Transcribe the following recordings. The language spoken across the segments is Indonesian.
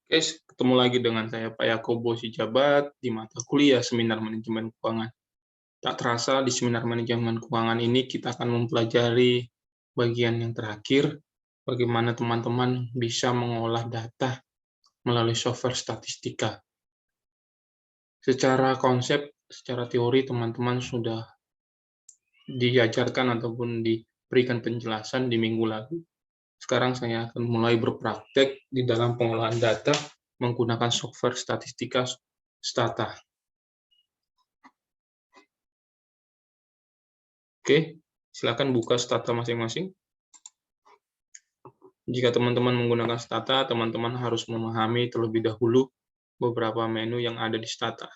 Oke, ketemu lagi dengan saya Pak Yakobo Sijabat di mata kuliah Seminar Manajemen Keuangan. Tak terasa di Seminar Manajemen Keuangan ini kita akan mempelajari bagian yang terakhir, bagaimana teman-teman bisa mengolah data melalui software statistika. Secara konsep, secara teori teman-teman sudah diajarkan ataupun diberikan penjelasan di minggu lalu. Sekarang saya akan mulai berpraktek di dalam pengolahan data menggunakan software statistika Stata. Oke, silakan buka Stata masing-masing. Jika teman-teman menggunakan Stata, teman-teman harus memahami terlebih dahulu beberapa menu yang ada di Stata.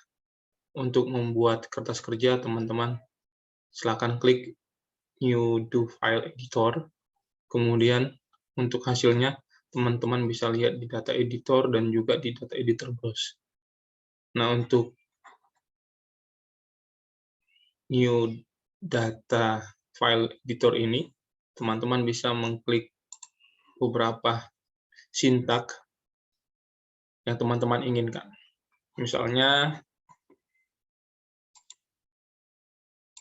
Untuk membuat kertas kerja, teman-teman silakan klik New Do File Editor. Kemudian untuk hasilnya, teman-teman bisa lihat di Data Editor dan juga di Data Editor Browse. Nah, untuk New Data File Editor ini, teman-teman bisa mengklik beberapa sintak yang teman-teman inginkan. Misalnya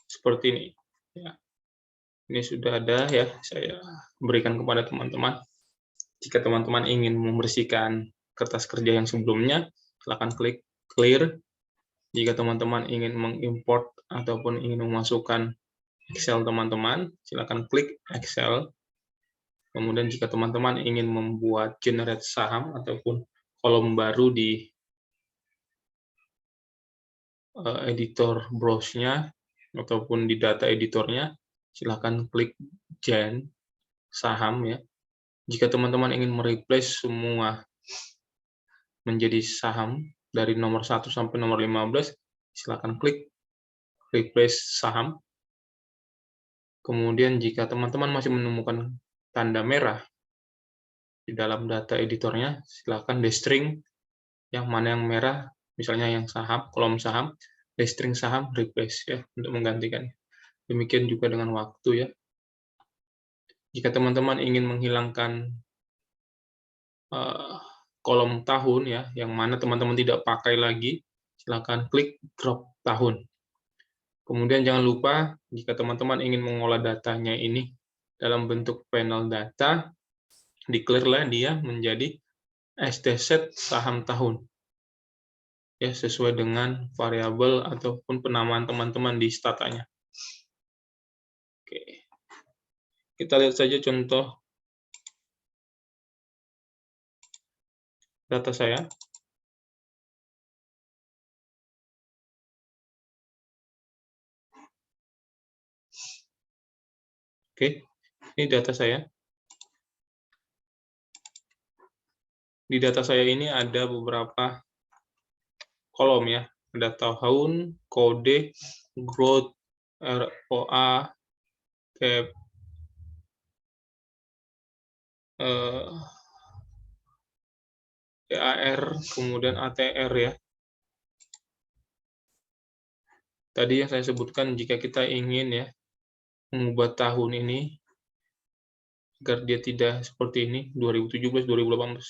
seperti ini. Ya, ini sudah ada ya, saya berikan kepada teman-teman. Jika teman-teman ingin membersihkan kertas kerja yang sebelumnya, silakan klik clear. Jika teman-teman ingin mengimport ataupun ingin memasukkan Excel teman-teman, silakan klik Excel. Kemudian jika teman-teman ingin membuat generate saham ataupun kolom baru di editor browse-nya ataupun di data editornya, silakan klik gen saham ya. Jika teman-teman ingin mereplace semua menjadi saham dari nomor 1 sampai nomor 15, silakan klik replace saham. Kemudian jika teman-teman masih menemukan tanda merah di dalam data editornya, silakan destring yang mana yang merah, misalnya yang saham, kolom saham, destring saham replace ya untuk menggantikan. Demikian juga dengan waktu ya. Jika teman-teman ingin menghilangkan kolom tahun ya, yang mana teman-teman tidak pakai lagi, silakan klik drop tahun. Kemudian jangan lupa jika teman-teman ingin mengolah datanya ini dalam bentuk panel data, declare-lah dia menjadi STZ saham tahun. Ya, sesuai dengan variabel ataupun penamaan teman-teman di statanya. Oke. Kita lihat saja contoh data saya. Oke, ini data saya. Di data saya ini ada beberapa kolom ya. Ada tahun, kode, growth, ROA, cap, TAR, kemudian ATR ya. Tadi yang saya sebutkan jika kita ingin ya mengubah tahun ini agar dia tidak seperti ini 2017, 2018,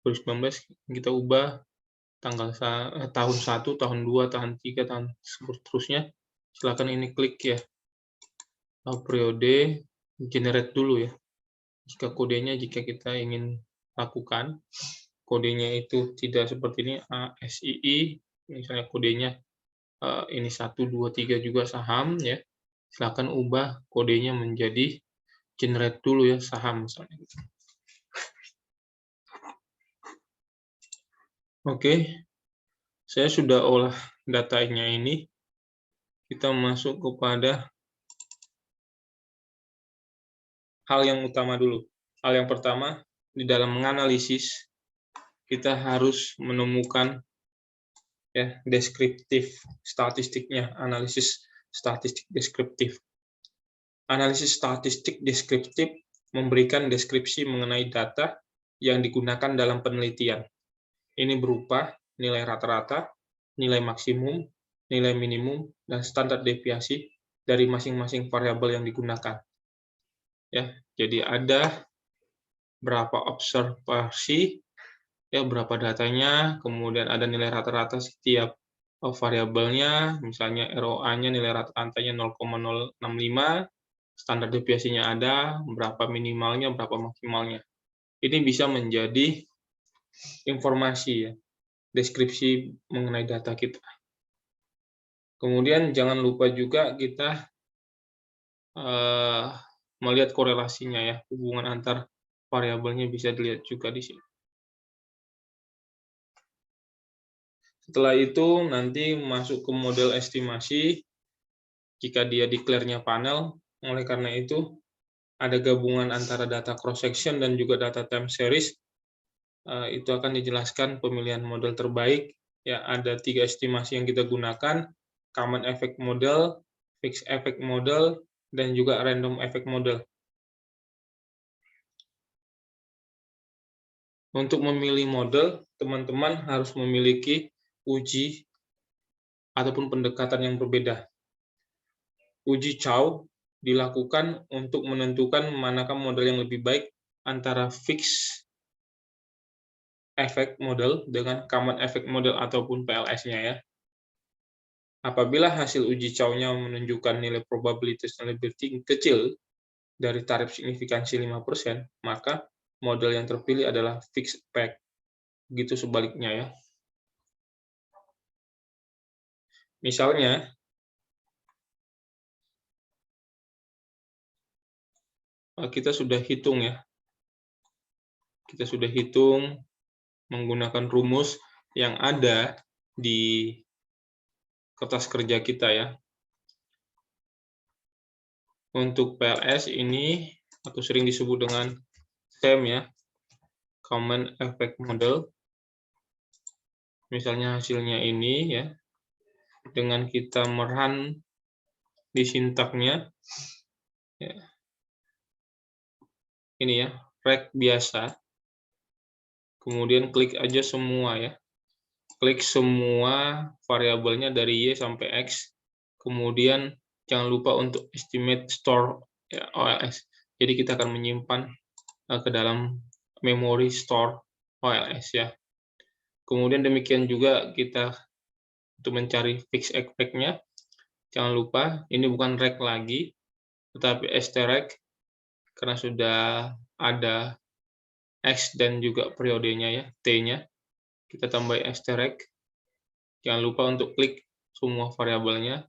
2019 kita ubah tanggal tahun 1, tahun 2, tahun 3, tahun seterusnya. Silakan ini klik ya. Periode generate dulu ya. Jika kodenya jika kita ingin lakukan kodenya itu tidak seperti ini ASII, misalnya kodenya ini 1, 2, 3 juga saham ya. Silakan ubah kodenya menjadi generate dulu ya saham misalnya. Oke, saya sudah olah datanya ini. Kita masuk kepada hal yang utama dulu. Hal yang pertama, di dalam menganalisis, kita harus menemukan ya deskriptif statistiknya, analisis statistik deskriptif. Analisis statistik deskriptif memberikan deskripsi mengenai data yang digunakan dalam penelitian. Ini berupa nilai rata-rata, nilai maksimum, nilai minimum, dan standar deviasi dari masing-masing variabel yang digunakan. Ya, jadi ada berapa observasi ya berapa datanya, kemudian ada nilai rata-rata setiap variabelnya, misalnya ROA-nya nilai rata-ratanya 0,065, standar deviasinya ada, berapa minimalnya, berapa maksimalnya. Ini bisa menjadi informasi ya, deskripsi mengenai data kita. Kemudian jangan lupa juga kita melihat korelasinya ya, hubungan antar variabelnya bisa dilihat juga di sini. Setelah itu nanti masuk ke model estimasi, jika dia declare-nya panel, oleh karena itu ada gabungan antara data cross-section dan juga data time series, itu akan dijelaskan pemilihan model terbaik. Ya, ada 3 estimasi yang kita gunakan, common effect model, fixed effect model, dan juga random effect model. Untuk memilih model, teman-teman harus memiliki uji ataupun pendekatan yang berbeda. Uji Chow dilakukan untuk menentukan manakah model yang lebih baik antara fixed effect model dengan common effect model ataupun PLS-nya ya. Apabila hasil uji Chow-nya menunjukkan nilai probabilitas yang lebih kecil dari tarif signifikansi 5%, maka model yang terpilih adalah fixed effect. Begitu sebaliknya ya. Misalnya, kita sudah hitung ya. Kita sudah hitung menggunakan rumus yang ada di kertas kerja kita ya. Untuk PLS ini, atau sering disebut dengan CEM ya, Common Effect Model. Misalnya hasilnya ini ya, dengan kita merun di sintaknya, ya, ini ya, rect biasa, kemudian klik aja semua ya, klik semua variabelnya dari Y sampai X, kemudian jangan lupa untuk estimate store ya, OLS. Jadi kita akan menyimpan ke dalam memory store OLS ya. Kemudian demikian juga kita untuk mencari fixed effect-nya, jangan lupa ini bukan rect lagi, tetapi strect karena sudah ada X dan juga periodenya ya, T-nya. Kita tambah strect. Jangan lupa untuk klik semua variabelnya.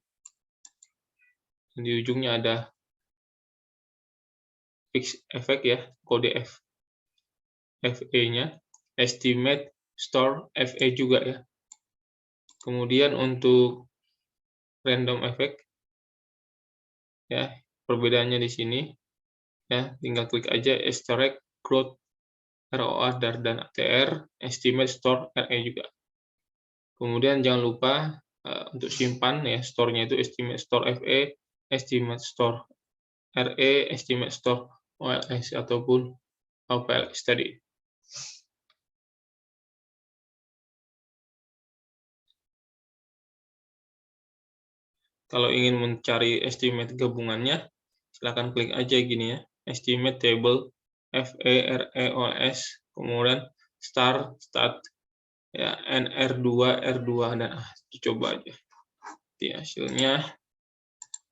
Di ujungnya ada fixed effect ya, kode FE-nya, estimate store FE juga ya. Kemudian untuk random effect ya, perbedaannya di sini ya, tinggal klik aja extract growth ROA dan ATR, estimate store RE juga. Kemudian jangan lupa untuk simpan ya, store-nya itu estimate store FE, estimate store RE, estimate store OLS ataupun OPLS tadi. Kalau ingin mencari estimate gabungannya, silakan klik aja gini ya, estimate table FE, RE, OLS, kemudian start, ya, NR2, R2, dan coba aja. Di hasilnya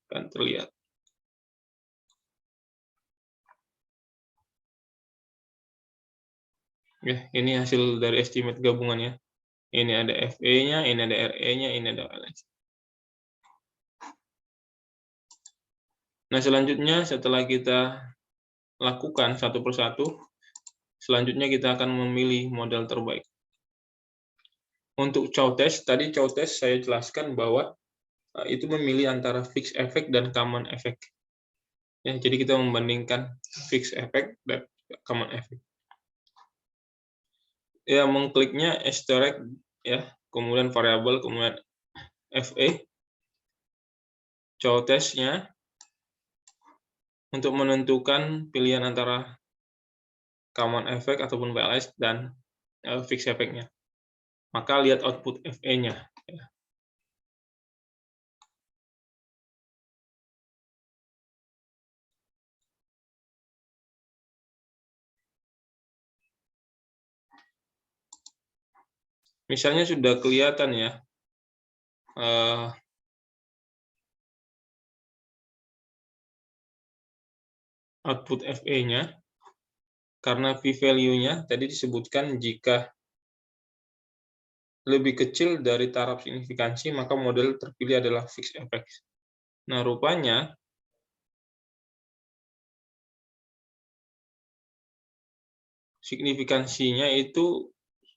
akan terlihat. Ya, ini hasil dari estimate gabungannya. Ini ada FE-nya, ini ada RE-nya, ini ada OLS. Nah, selanjutnya setelah kita lakukan satu persatu, selanjutnya kita akan memilih model terbaik. Untuk Chow test, tadi Chow test saya jelaskan bahwa itu memilih antara fixed effect dan common effect. Ya, jadi kita membandingkan fixed effect dan common effect. Ya, mengkliknya extract ya, kemudian variabel, kemudian FE, Chow test-nya untuk menentukan pilihan antara common effect ataupun PLS dan fixed effect-nya. Maka lihat output FE-nya. Misalnya sudah kelihatan ya, output FE-nya, karena p-value-nya tadi disebutkan jika lebih kecil dari taraf signifikansi, maka model terpilih adalah fixed effect. Nah, rupanya signifikansinya itu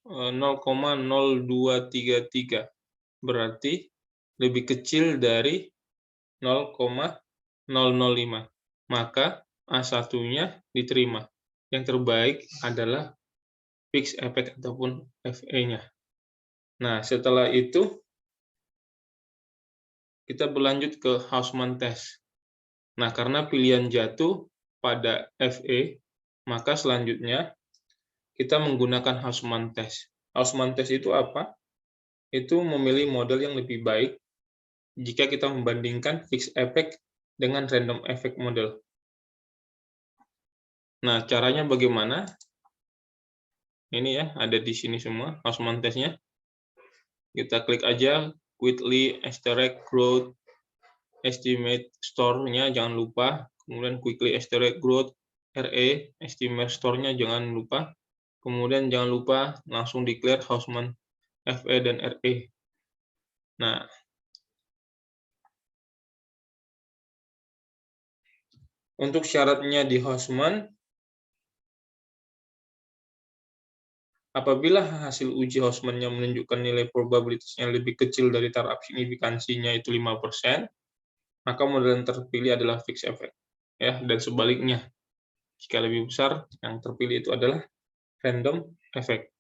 0,0233. Berarti lebih kecil dari 0,005. Maka A1-nya diterima. Yang terbaik adalah fixed effect ataupun FE-nya. Nah, setelah itu kita berlanjut ke Hausmann test. Nah, karena pilihan jatuh pada FE, maka selanjutnya kita menggunakan Hausmann test. Hausmann test itu apa? Itu memilih model yang lebih baik jika kita membandingkan fixed effect dengan random effect model. Nah, caranya bagaimana? Ini ya, ada di sini semua Hausmann test-nya. Kita klik aja quickly extract growth estimate store-nya, jangan lupa. Kemudian quickly extract growth RE estimate store-nya jangan lupa. Kemudian jangan lupa langsung declare Hausmann FE dan RE. Nah, untuk syaratnya di Hausmann, apabila hasil uji Hausmann-nya menunjukkan nilai probabilitasnya lebih kecil dari taraf signifikansinya itu 5%, maka model yang terpilih adalah fixed effect. Ya, dan sebaliknya, jika lebih besar, yang terpilih itu adalah random effect.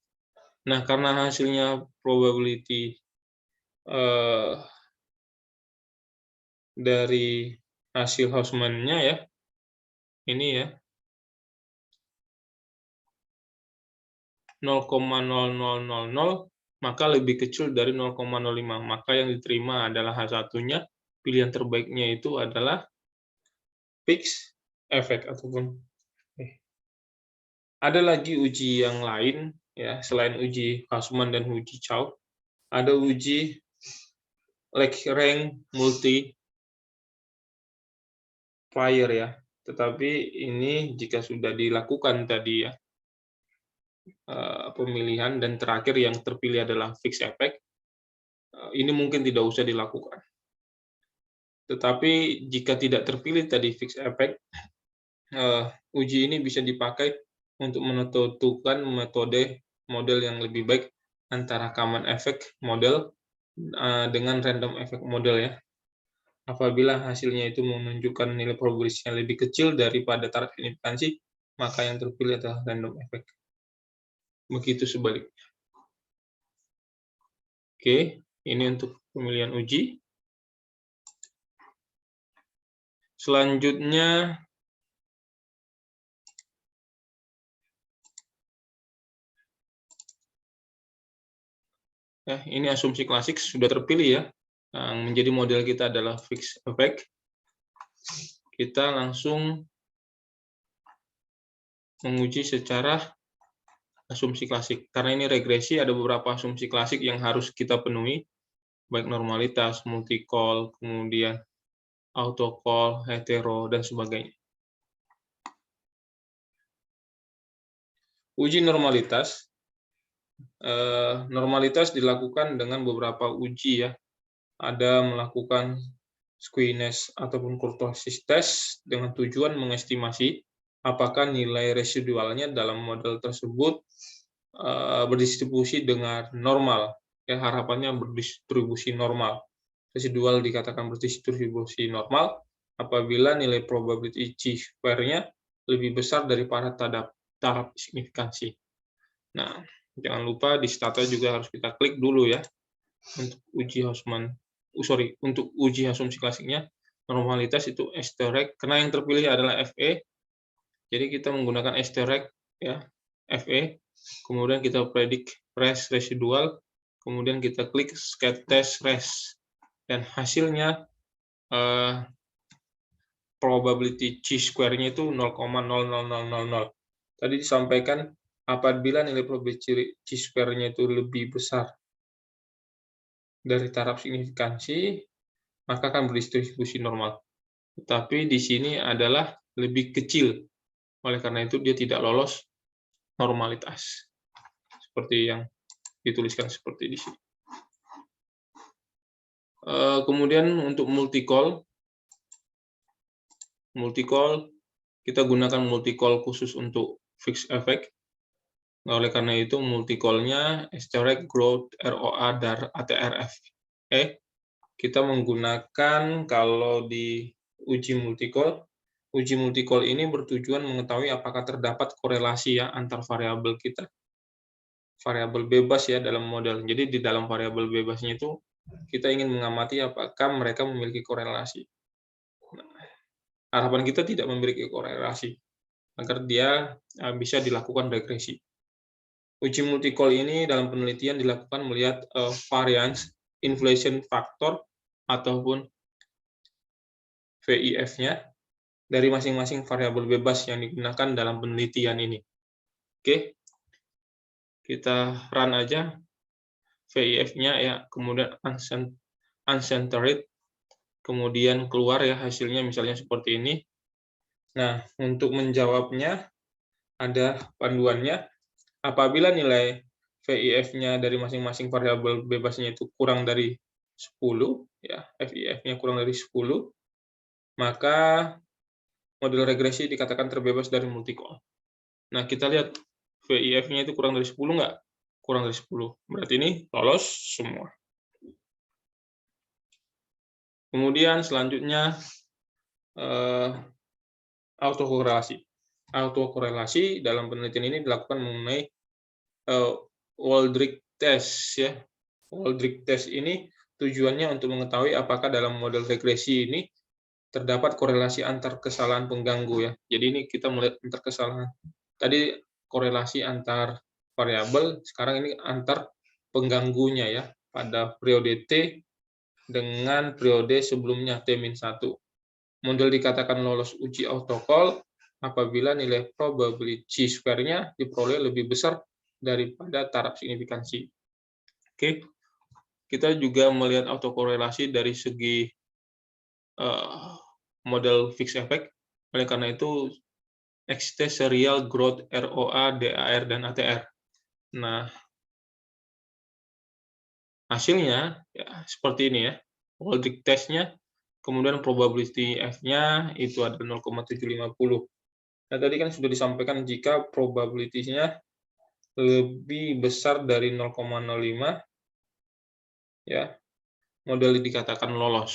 Nah, karena hasilnya probability dari hasil Hausmann-nya ya, ini ya, 0,0000, maka lebih kecil dari 0,05. Maka yang diterima adalah H1-nya, pilihan terbaiknya itu adalah fixed effect ataupun ada lagi uji yang lain ya, selain uji Hausmann dan uji Chow, ada uji Lagrange multiplier ya. Tetapi ini jika sudah dilakukan tadi ya, pemilihan dan terakhir yang terpilih adalah fixed effect, ini mungkin tidak usah dilakukan. Tetapi jika tidak terpilih tadi fixed effect, uji ini bisa dipakai untuk menentukan metode model yang lebih baik antara common effect model dengan random effect model ya. Apabila hasilnya itu menunjukkan nilai probabilitasnya lebih kecil daripada taraf signifikansi, maka yang terpilih adalah random effect. Begitu sebaliknya. Oke, ini untuk pemilihan uji. Selanjutnya, ini asumsi klasik sudah terpilih ya. Yang menjadi model kita adalah fixed effect. Kita langsung menguji secara asumsi klasik. Karena ini regresi, ada beberapa asumsi klasik yang harus kita penuhi, baik normalitas, multi-call, kemudian auto-call, hetero, dan sebagainya. Uji normalitas. Normalitas dilakukan dengan beberapa uji ya. Ada melakukan squeeze ataupun kurtosis test dengan tujuan mengestimasi apakah nilai residualnya dalam model tersebut berdistribusi dengan normal. Ya, harapannya berdistribusi normal. Residual dikatakan berdistribusi normal apabila nilai probability chi-square-nya lebih besar daripada taraf signifikansi. Nah, jangan lupa di stata juga harus kita klik dulu ya untuk uji Hausmann. Untuk uji asumsi klasiknya normalitas itu S-direct karena yang terpilih adalah FE. Jadi kita menggunakan S-direct ya, FE. Kemudian kita predik res residual, kemudian kita klik scat test res dan hasilnya probability chi-square-nya itu 0,00000. Tadi disampaikan apabila nilai probability chi-square-nya itu lebih besar dari taraf signifikansi, maka akan berdistribusi normal. Tetapi di sini adalah lebih kecil, oleh karena itu dia tidak lolos normalitas. Seperti yang dituliskan seperti di sini. Kemudian untuk multi-call kita gunakan multi-call khusus untuk fixed effect. Oleh karena itu multi-call-nya Esterek, Growth, ROA, dan ATRF. Kita menggunakan kalau di uji multi-call ini bertujuan mengetahui apakah terdapat korelasi ya antar variabel kita. Variabel bebas ya dalam model. Jadi di dalam variabel bebasnya itu kita ingin mengamati apakah mereka memiliki korelasi. Harapan kita tidak memiliki korelasi agar dia bisa dilakukan regresi. Uji multi-call ini dalam penelitian dilakukan melihat variance inflation factor ataupun VIF-nya dari masing-masing variabel bebas yang digunakan dalam penelitian ini. Oke, kita run aja VIF-nya ya, kemudian uncentered, kemudian keluar ya hasilnya misalnya seperti ini. Nah, untuk menjawabnya ada panduannya. Apabila nilai VIF-nya dari masing-masing variabel bebasnya itu kurang dari 10, ya, VIF-nya kurang dari 10, maka model regresi dikatakan terbebas dari multi-call. Nah, kita lihat VIF-nya itu kurang dari 10 nggak? Kurang dari 10. Berarti ini lolos semua. Kemudian selanjutnya autokorelasi. Autokorelasi dalam penelitian ini dilakukan mengenai Waldrich test ya. Waldrich test ini tujuannya untuk mengetahui apakah dalam model regresi ini terdapat korelasi antar kesalahan pengganggu ya. Jadi ini kita melihat antar kesalahan. Tadi korelasi antar variabel, sekarang ini antar pengganggunya ya pada periode T dengan periode sebelumnya T-1. Model dikatakan lolos uji autocall apabila nilai probability chi-square-nya diperoleh lebih besar daripada taraf signifikansi. Oke, kita juga melihat autokorelasi dari segi model fixed effect. Oleh karena itu, XT serial growth ROA, DAR, dan ATR. Nah, hasilnya ya seperti ini ya. Waldrich test-nya, kemudian probability F-nya itu ada 0,750. Nah, tadi kan sudah disampaikan jika probability-nya lebih besar dari 0,05 ya, model dikatakan lolos.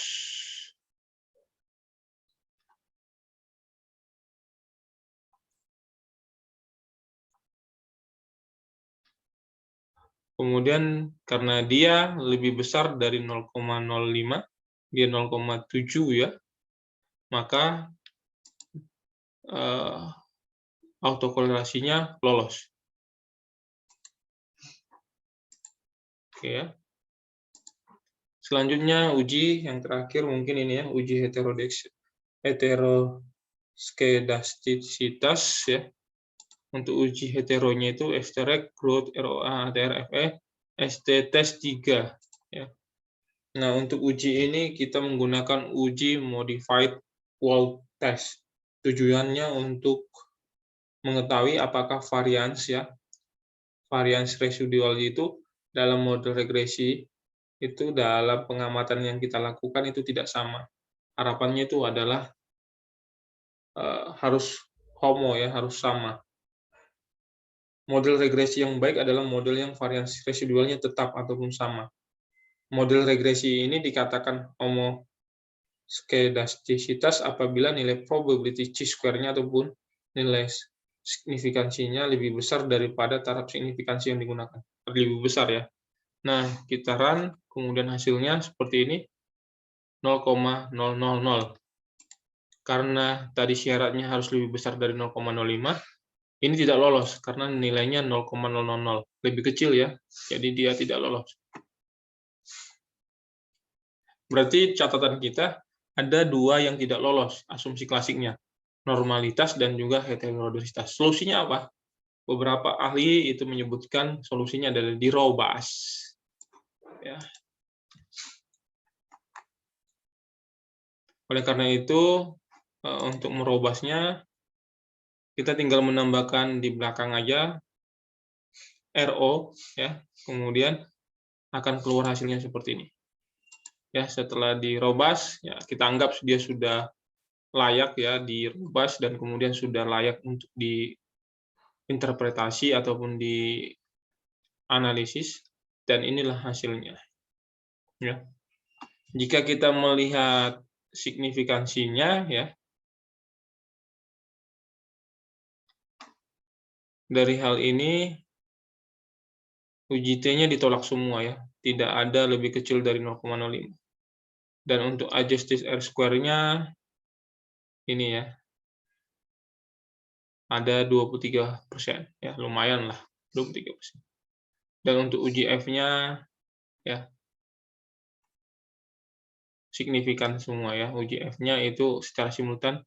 Kemudian karena dia lebih besar dari 0,05, dia 0,7 ya, maka autokorelasinya lolos. Oke ya. Selanjutnya uji yang terakhir mungkin ini ya, uji heteroskedastisitas ya. Untuk uji heteronya itu Esterek, Growth, ROA, ATRFE, ST test 3 ya. Nah, untuk uji ini kita menggunakan uji modified Wald test. Tujuannya untuk mengetahui apakah varians residual itu dalam model regresi itu dalam pengamatan yang kita lakukan itu tidak sama. Harapannya itu adalah harus homo ya, harus sama. Model regresi yang baik adalah model yang varians residualnya tetap ataupun sama. Model regresi ini dikatakan homoskedastisitas apabila nilai probability chi-square-nya ataupun nilai signifikansinya lebih besar daripada taraf signifikansi yang digunakan. Lebih besar ya. Nah, kita run, kemudian hasilnya seperti ini, 0,000. Karena tadi syaratnya harus lebih besar dari 0,05, ini tidak lolos karena nilainya 0,000. Lebih kecil ya, jadi dia tidak lolos. Berarti catatan kita ada dua yang tidak lolos, asumsi klasiknya, normalitas dan juga heterogenisitas. Solusinya apa? Beberapa ahli itu menyebutkan solusinya adalah dirobas. Ya. Oleh karena itu, untuk merobasnya, kita tinggal menambahkan di belakang aja RO, ya, kemudian akan keluar hasilnya seperti ini. Ya, setelah dirobas, ya, kita anggap dia sudah layak ya dirobas dan kemudian sudah layak untuk diinterpretasi ataupun dianalisis, dan inilah hasilnya. Ya. Jika kita melihat signifikansinya, ya, dari hal ini uji T-nya ditolak semua ya, tidak ada lebih kecil dari 0,05. Dan untuk adjusted R-square-nya ini ya, ada 23%, ya lumayan lah, 23%. Dan untuk uji F-nya ya signifikan semua ya, uji F-nya itu secara simultan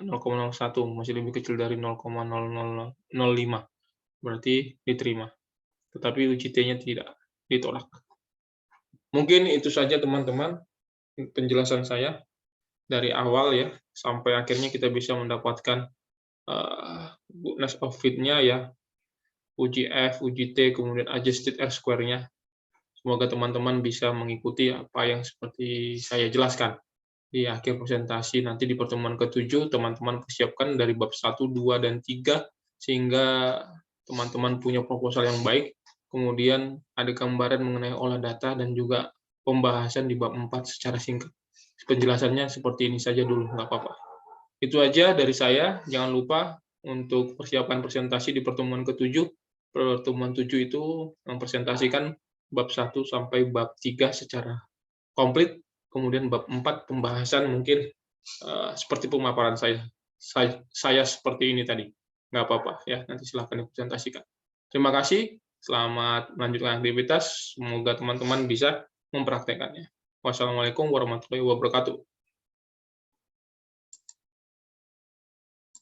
0,01, masih lebih kecil dari 0,0005, berarti diterima. Tetapi uji T-nya tidak, ditolak. Mungkin itu saja teman-teman penjelasan saya dari awal ya sampai akhirnya kita bisa mendapatkan goodness of fit-nya ya, uji F, uji T, kemudian adjusted R-square-nya. Semoga teman-teman bisa mengikuti apa yang seperti saya jelaskan. Di akhir presentasi nanti di pertemuan ke-7, teman-teman persiapkan dari bab 1, 2, dan 3, sehingga teman-teman punya proposal yang baik, kemudian ada gambaran mengenai olah data, dan juga pembahasan di bab 4 secara singkat. Penjelasannya seperti ini saja dulu, nggak apa-apa. Itu aja dari saya, jangan lupa untuk persiapan presentasi di pertemuan ke-7. Pertemuan 7 itu mempresentasikan bab 1 sampai bab 3 secara komplit, kemudian bab 4 pembahasan mungkin seperti pemaparan saya seperti ini tadi. Nggak apa-apa ya, nanti silahkan dipresentasikan. Terima kasih, selamat melanjutkan aktivitas, semoga teman-teman bisa mempraktekannya. Wassalamualaikum warahmatullahi wabarakatuh.